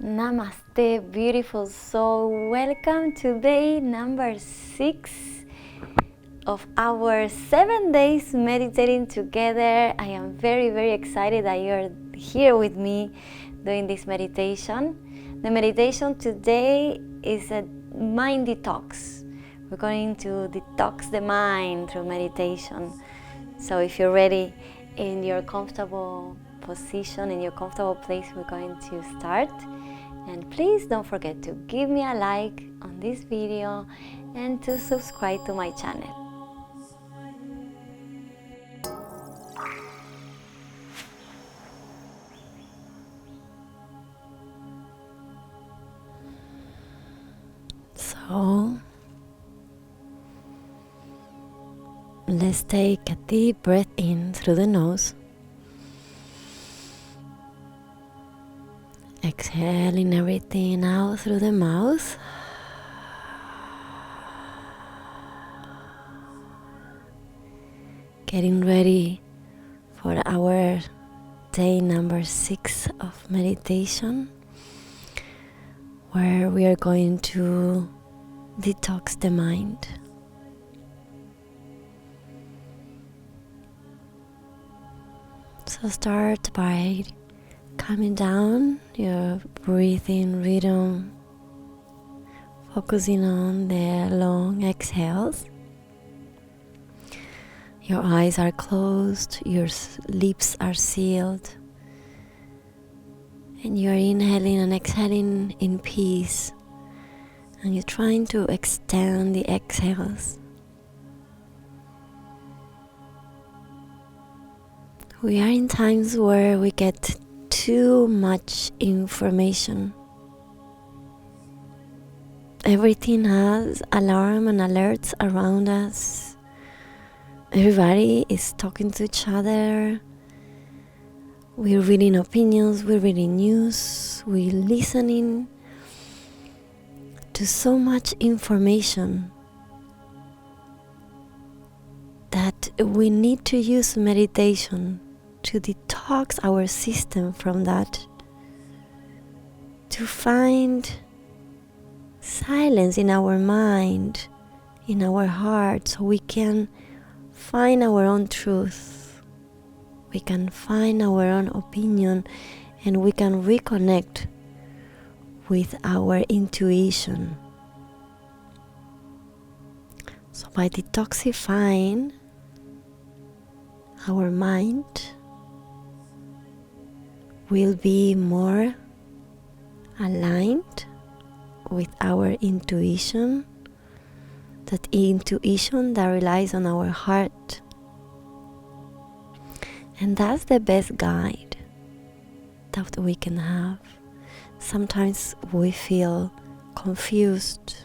Namaste, beautiful soul. Welcome to day number 6 of our 7 days meditating together. I am very, very excited that you're here with me doing this meditation. The meditation today is a mind detox. We're going to detox the mind through meditation. So if you're ready in your comfortable position, in your comfortable place, we're going to start. And please don't forget to give me a like on this video and to subscribe to my channel. So let's take a deep breath in through the nose. Exhaling everything out through the mouth. Getting ready for our day number 6 of meditation, where we are going to detox the mind. So start by calming down your breathing rhythm, focusing on the long exhales. Your eyes are closed, your lips are sealed, and you are inhaling and exhaling in peace, and you're trying to extend the exhales. We are in times where we get too much information. Everything has alarm and alerts around us. Everybody is talking to each other. We're reading opinions, we're reading news, we're listening to so much information that we need to use meditation to detox our system from that, to find silence in our mind, in our heart, so we can find our own truth, we can find our own opinion, and we can reconnect with our intuition. So by detoxifying our mind, we'll be more aligned with our intuition, that intuition that relies on our heart. And that's the best guide that we can have. Sometimes we feel confused,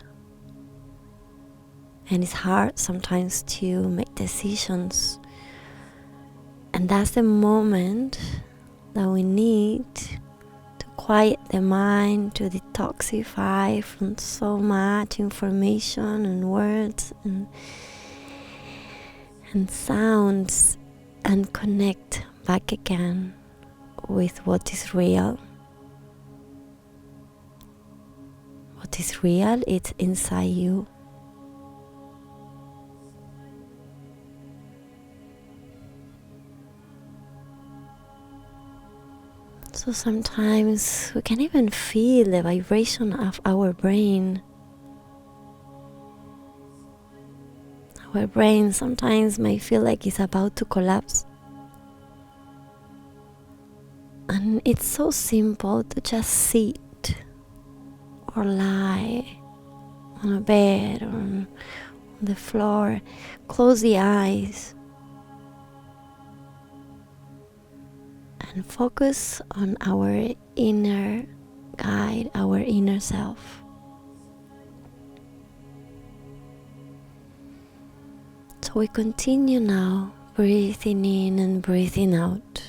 and it's hard sometimes to make decisions. And that's the moment that we need to quiet the mind, to detoxify from so much information and words and sounds, and connect back again with what is real. What is real, it's inside you. So sometimes we can even feel the vibration of our brain. Our brain sometimes may feel like it's about to collapse. And it's so simple to just sit or lie on a bed or on the floor, close the eyes, and focus on our inner guide, our inner self. So we continue now, breathing in and breathing out.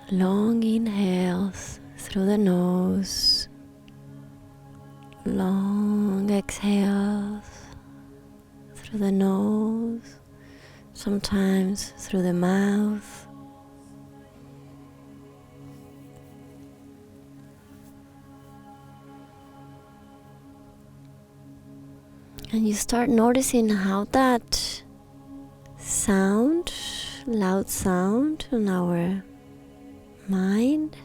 Long inhales through the nose, long exhales through the nose, sometimes through the mouth. And you start noticing how that sound, loud sound in our mind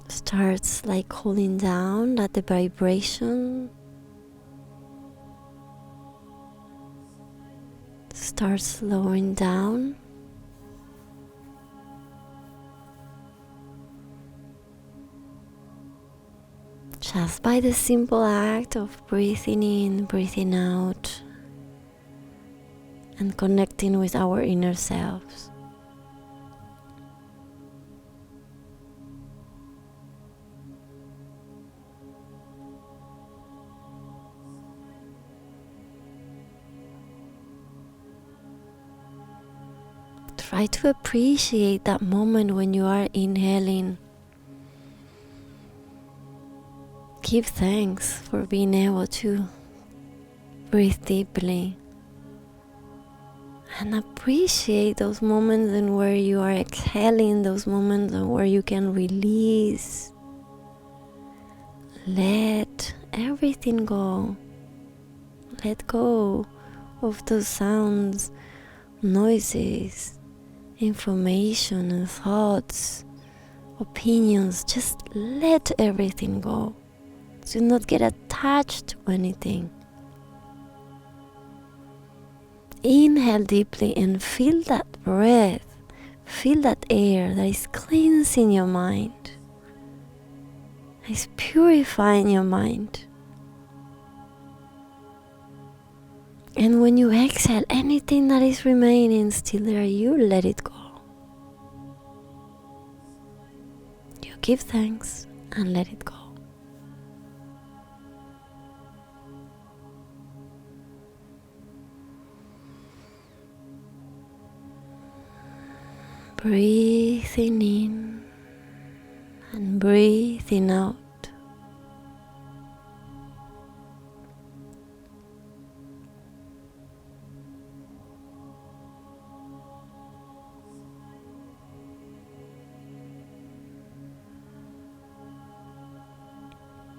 starts like cooling down, that the vibration starts slowing down. Just by the simple act of breathing in, breathing out, and connecting with our inner selves. Try to appreciate that moment when you are inhaling. Give thanks for being able to breathe deeply. And appreciate those moments in where you are exhaling, those moments in where you can release. Let everything go. Let go of those sounds, noises, information and thoughts, opinions. Just let everything go. Do not get attached to anything. Inhale deeply and feel that breath. Feel that air that is cleansing your mind. That is purifying your mind. And when you exhale, anything that is remaining still there, you let it go. You give thanks and let it go. Breathing in and breathing out.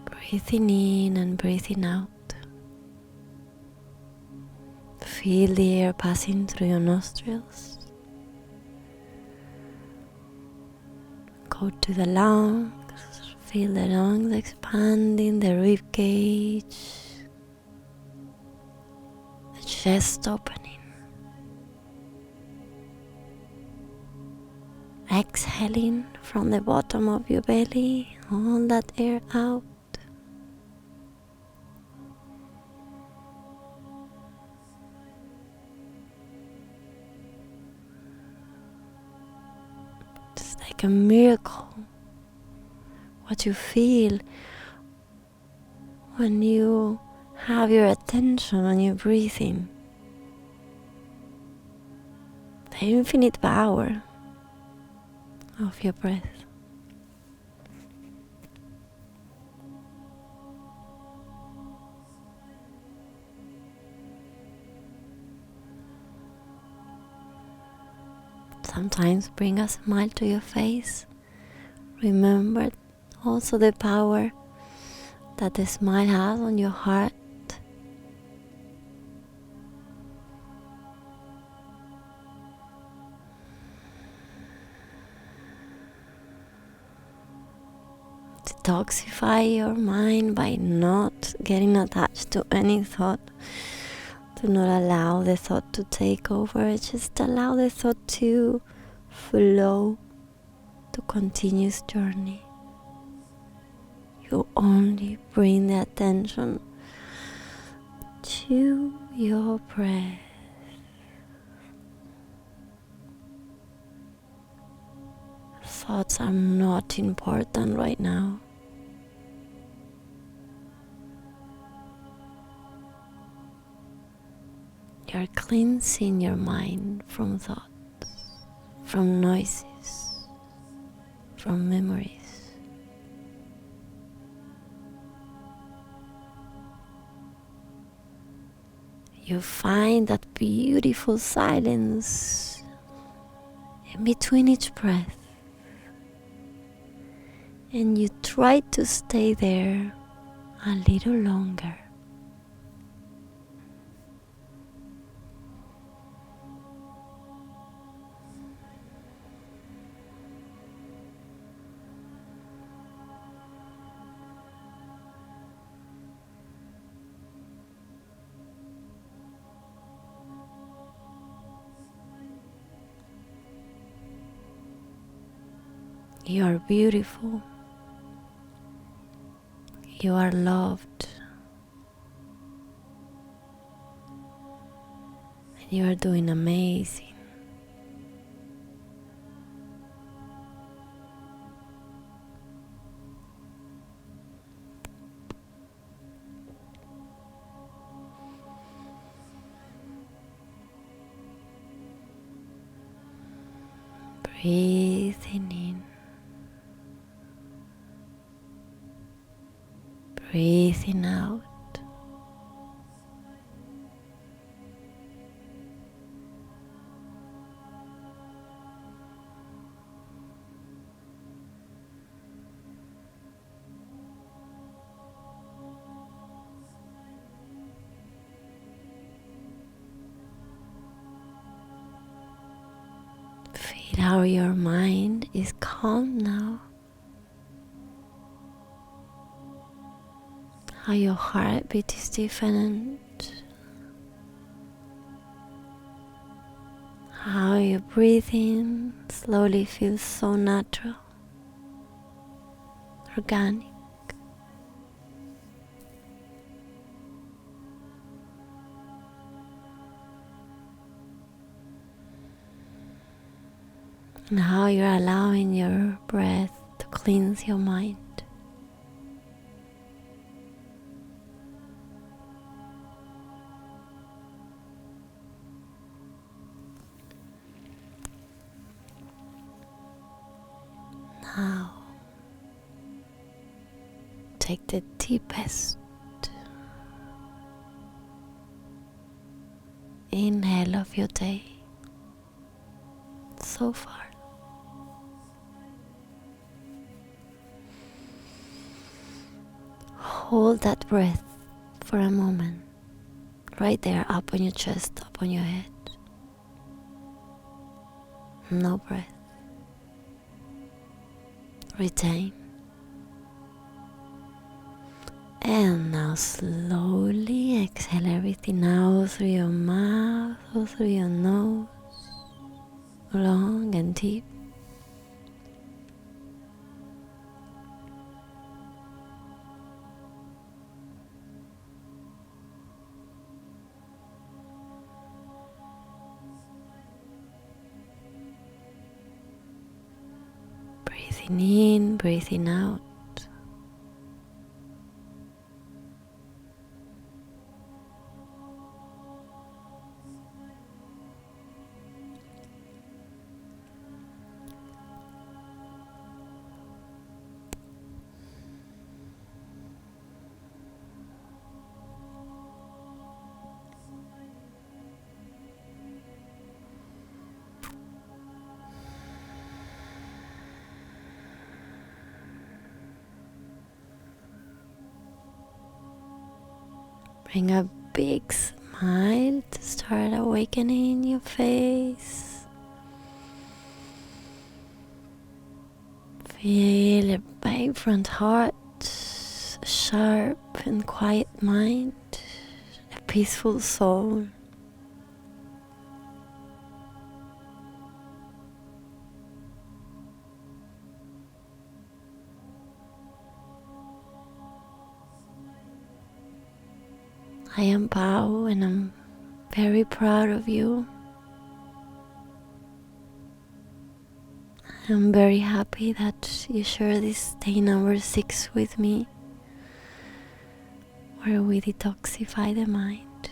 Breathing in and breathing out. Feel the air passing through your nostrils. Go to the lungs, feel the lungs expanding, the rib cage, the chest opening. Exhaling from the bottom of your belly, all that air out. It's like a miracle what you feel when you have your attention on your breathing. The infinite power of your breath. Sometimes bring a smile to your face. Remember also the power that the smile has on your heart. Detoxify your mind by not getting attached to any thought. Do not allow the thought to take over. Just allow the thought to flow, to continue its journey. You only bring the attention to your breath. Thoughts are not important right now. You're cleansing your mind from thoughts, from noises, from memories. You find that beautiful silence in between each breath, and you try to stay there a little longer. You are beautiful. You are loved. And you are doing amazing. Breathing in. Breathing out. Feel how your mind is calm now. How your heartbeat is different. How your breathing slowly feels so natural, organic. And how you're allowing your breath to cleanse your mind. Now, take the deepest inhale of your day so far. Hold that breath for a moment, right there, up on your chest, up on your head. No breath. Retain. And now slowly exhale everything out through your mouth or through your nose, long and deep. Breathing in, breathing out. Bring a big smile to start awakening your face. Feel a vibrant heart, a sharp and quiet mind, a peaceful soul. I am Pau and I'm very proud of you. I'm very happy that you share this day number 6 with me, where we detoxify the mind.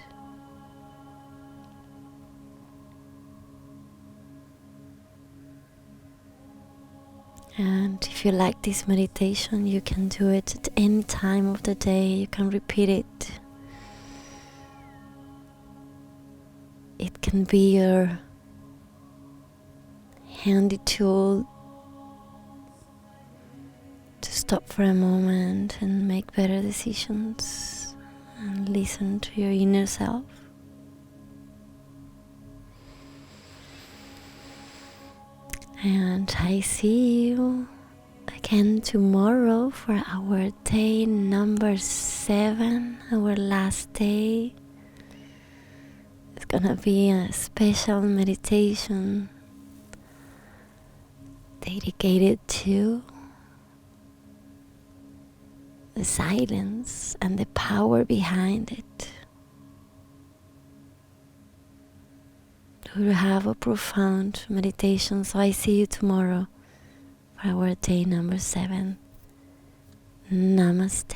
And if you like this meditation, you can do it at any time of the day. You can repeat it. It can be your handy tool to stop for a moment and make better decisions and listen to your inner self. And I see you again tomorrow for our day number 7, our last day. It's gonna be a special meditation dedicated to the silence and the power behind it. To have a profound meditation. So I see you tomorrow for our day number 7. Namaste.